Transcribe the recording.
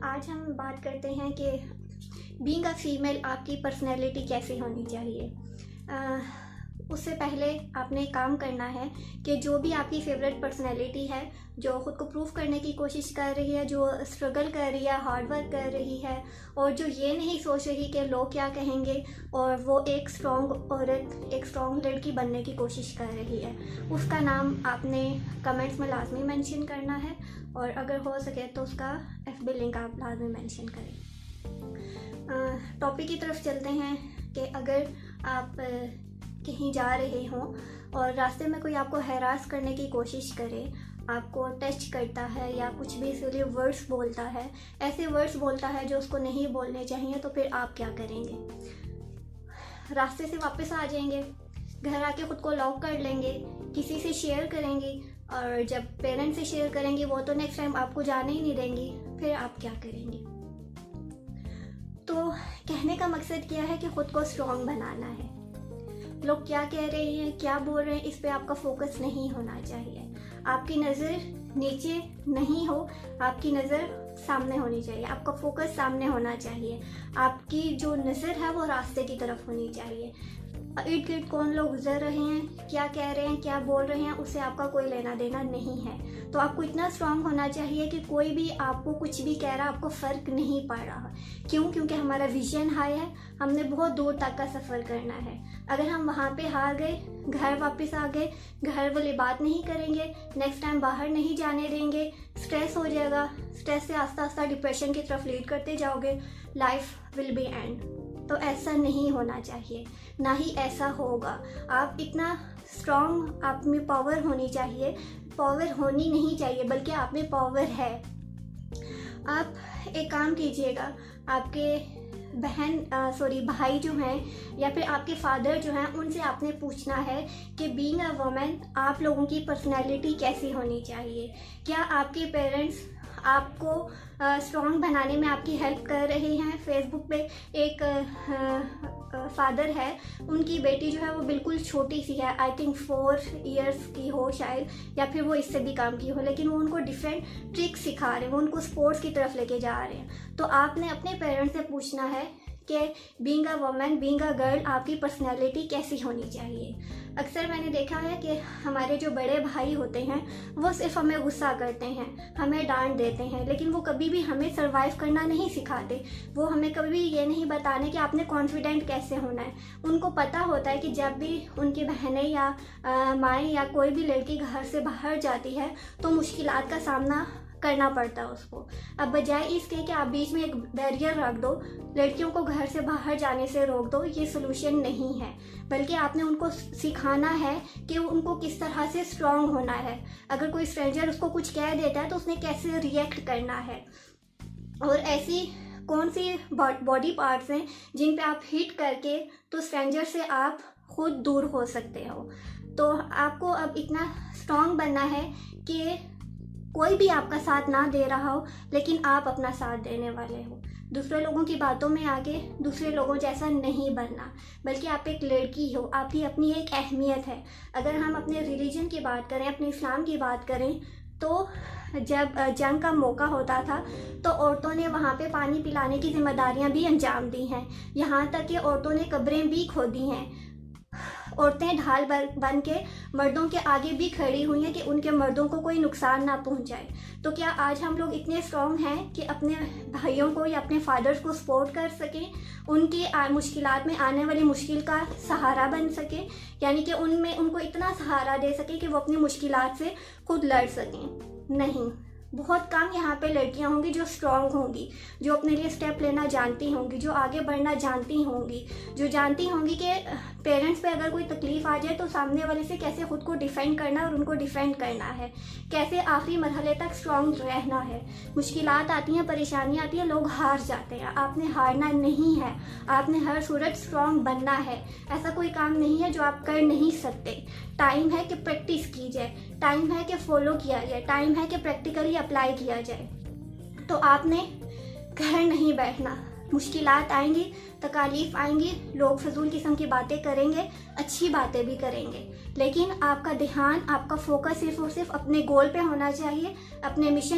आज हम बात करते हैं कि बीइंग अ फीमेल आपकी पर्सनैलिटी कैसी होनी चाहिए। उससे पहले आपने काम करना है कि जो भी आपकी फेवरेट पर्सनैलिटी है, जो ख़ुद को प्रूव करने की कोशिश कर रही है, जो स्ट्रगल कर रही है, हार्ड वर्क कर रही है और जो ये नहीं सोच रही कि लोग क्या कहेंगे और वो एक स्ट्रॉन्ग औरत, एक स्ट्रॉन्ग लड़की बनने की कोशिश कर रही है, उसका नाम आपने कमेंट्स में लाजमी मेंशन करना है और अगर हो सके तो उसका FB लिंक आप लाजमी मेंशन करें। टॉपिक की तरफ चलते हैं कि अगर आप कहीं जा रहे हों और रास्ते में कोई आपको हैरास करने की कोशिश करे, आपको टच करता है या कुछ भी इसलिए वर्ड्स बोलता है, ऐसे वर्ड्स बोलता है जो उसको नहीं बोलने चाहिए, तो फिर आप क्या करेंगे? रास्ते से वापस आ जाएंगे, घर आके ख़ुद को लॉक कर लेंगे, किसी से शेयर करेंगे और जब पेरेंट्स से शेयर करेंगे वो तो नेक्स्ट टाइम आपको जाने ही नहीं देंगी, फिर आप क्या करेंगे? तो कहने का मकसद क्या है कि ख़ुद को स्ट्रॉन्ग बनाना है। लोग क्या कह रहे हैं, क्या बोल रहे हैं, इस पे आपका फोकस नहीं होना चाहिए। आपकी नज़र नीचे नहीं हो, आपकी नज़र सामने होनी चाहिए, आपका फोकस सामने होना चाहिए, आपकी जो नज़र है वो रास्ते की तरफ होनी चाहिए। इर्द गिर्द कौन लोग गुजर रहे हैं, क्या कह रहे हैं, क्या बोल रहे हैं, उससे आपका कोई लेना देना नहीं है। तो आपको इतना स्ट्रांग होना चाहिए कि कोई भी आपको कुछ भी कह रहा, आपको फ़र्क नहीं पड़ रहा। क्यों? क्योंकि हमारा विजन हाई है, हमने बहुत दूर तक का सफ़र करना है। अगर हम वहाँ पे हार गए, घर वापस आ गए, घर वाले बात नहीं करेंगे, नेक्स्ट टाइम बाहर नहीं जाने देंगे, स्ट्रेस हो जाएगा, स्ट्रेस से आस्ता आस्ता डिप्रेशन की तरफ लीड करते जाओगे, लाइफ विल बी एंड। तो ऐसा नहीं होना चाहिए, ना ही ऐसा होगा। आप इतना स्ट्रॉन्ग, आप में पावर होनी चाहिए, पावर होनी नहीं चाहिए बल्कि आप में पावर है। आप एक काम कीजिएगा, आपके भाई जो हैं या फिर आपके फादर जो हैं, उनसे आपने पूछना है कि बीइंग अ वुमन आप लोगों की पर्सनैलिटी कैसी होनी चाहिए। क्या आपके पेरेंट्स आपको स्ट्रॉन्ग बनाने में आपकी हेल्प कर रहे हैं? फेसबुक पे एक फादर है, उनकी बेटी जो है वो बिल्कुल छोटी सी है, आई थिंक 4 इयर्स की हो शायद, या फिर वो इससे भी कम की हो, लेकिन वो उनको डिफरेंट ट्रिक्स सिखा रहे हैं, वो उनको स्पोर्ट्स की तरफ लेके जा रहे हैं। तो आपने अपने पेरेंट्स से पूछना है कि being a woman, being a girl आपकी पर्सनैलिटी कैसी होनी चाहिए। अक्सर मैंने देखा है कि हमारे जो बड़े भाई होते हैं वो सिर्फ हमें गुस्सा करते हैं, हमें डांट देते हैं, लेकिन वो कभी भी हमें सर्वाइव करना नहीं सिखाते। वो हमें कभी भी ये नहीं बताने कि आपने कॉन्फिडेंट कैसे होना है। उनको पता होता है कि जब भी उनकी बहनें या माएँ या कोई भी लड़की घर से बाहर जाती है तो मुश्किलात का सामना करना पड़ता है उसको। अब बजाय इसके कि आप बीच में एक बैरियर रख दो, लड़कियों को घर से बाहर जाने से रोक दो, ये सोल्यूशन नहीं है, बल्कि आपने उनको सिखाना है कि उनको किस तरह से स्ट्रांग होना है। अगर कोई स्ट्रेंजर उसको कुछ कह देता है तो उसने कैसे रिएक्ट करना है, और ऐसी कौन सी बॉडी पार्ट्स हैं जिन पे आप हिट करके तो स्ट्रेंजर से आप खुद दूर हो सकते हो। तो आपको अब इतना स्ट्रांग बनना है कि कोई भी आपका साथ ना दे रहा हो, लेकिन आप अपना साथ देने वाले हो। दूसरे लोगों की बातों में आके दूसरे लोगों जैसा नहीं बनना, बल्कि आप एक लड़की हो, आपकी अपनी एक अहमियत है। अगर हम अपने रिलीजन की बात करें, अपने इस्लाम की बात करें, तो जब जंग का मौका होता था तो औरतों ने वहाँ पे पानी पिलाने की जिम्मेदारियाँ भी अंजाम दी हैं। यहाँ तक कि औरतों ने कब्रें भी खोदी हैं। औरतें ढाल बन के मर्दों के आगे भी खड़ी हुई हैं कि उनके मर्दों को कोई नुकसान ना पहुंचाए। तो क्या आज हम लोग इतने स्ट्रॉन्ग हैं कि अपने भाइयों को या अपने फादर्स को सपोर्ट कर सकें, उनकी मुश्किलात में आने वाली मुश्किल का सहारा बन सकें, यानी कि उनको इतना सहारा दे सकें कि वो अपनी मुश्किलात से खुद लड़ सकें? नहीं, बहुत कम यहाँ पे लड़कियाँ होंगी जो स्ट्रॉन्ग होंगी, जो अपने लिए स्टेप लेना जानती होंगी, जो आगे बढ़ना जानती होंगी, जो जानती होंगी कि पेरेंट्स पे अगर कोई तकलीफ़ आ जाए तो सामने वाले से कैसे ख़ुद को डिफेंड करना और उनको डिफेंड करना है, कैसे आखिरी मरहले तक स्ट्रॉन्ग रहना है। मुश्किलात आती हैं, परेशानियाँ आती हैं, लोग हार जाते हैं। आपने हारना नहीं है, आपने हर सूरत स्ट्रॉन्ग बनना है। ऐसा कोई काम नहीं है जो आप कर नहीं सकते। टाइम है कि प्रैक्टिस की जाए, टाइम है कि फॉलो किया जाए, टाइम है कि प्रैक्टिकली अप्लाई किया जाए। तो आपने घर नहीं बैठना, मुश्किलात आएंगी, तकालीफ आएंगी, लोग फजूल किस्म की बातें करेंगे, अच्छी बातें भी करेंगे, लेकिन आपका ध्यान, आपका फोकस सिर्फ और सिर्फ अपने गोल पे होना चाहिए, अपने मिशन